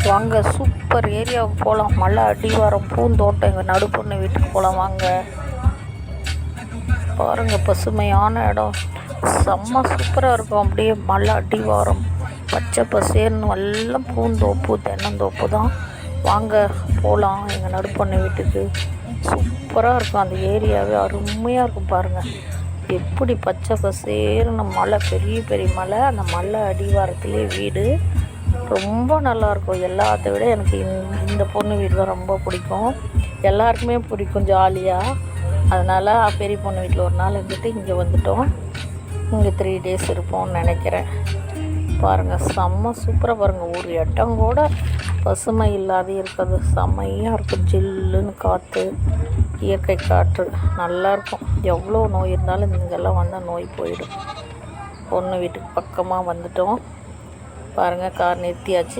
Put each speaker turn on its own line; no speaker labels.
வாங்க, சூப்பர் ஏரியாவுக்கு போகலாம். மலை அடிவாரம், பூந்தோட்டம், எங்கள் நடுப்பொண்ணு வீட்டுக்கு போகலாம் வாங்க. பாருங்கள், பசுமையான இடம், செம்ம சூப்பராக இருக்கும். அப்படியே மலை அடிவாரம், பச்சை பசேர்னு எல்லாம் பூந்தோப்பு, தென்னந்தோப்பு தான். வாங்க போகலாம் எங்கள் நடுப்பொண்ணு வீட்டுக்கு. சூப்பராக இருக்கும் அந்த ஏரியாவே, அருமையாக இருக்கும். பாருங்கள் எப்படி பச்சை பசேர்னு மலை, பெரிய பெரிய மலை, அந்த மலை அடிவாரத்துலேயே வீடு. ரொம்ப நல்லாயிருக்கும். எல்லாத்த விட எனக்கு இந்த பொண்ணு வீடு தான் ரொம்ப பிடிக்கும். எல்லாருக்குமே பிடிக்கும் ஜாலியாக. அதனால் பெரிய பொண்ணு வீட்டில் ஒரு நாள் இருந்துட்டு இங்கே வந்துட்டோம். இங்கே 3 days இருப்போம்னு நினைக்கிறேன். பாருங்கள், செம்ம சூப்பராக பாருங்கள். ஒரு இடம் கூட பசுமை இல்லாத இருக்கிறது. செம்மையாக இருக்கும். ஜில்லுன்னு காற்று, இயற்கை காற்று நல்லாயிருக்கும். எவ்வளோ நோய் இருந்தாலும் இங்கெல்லாம் வந்தால் நோய் போயிடும். பொண்ணு வீட்டுக்கு பக்கமாக வந்துட்டோம். பாருங்கள், கார் நிறுத்தியாச்சு.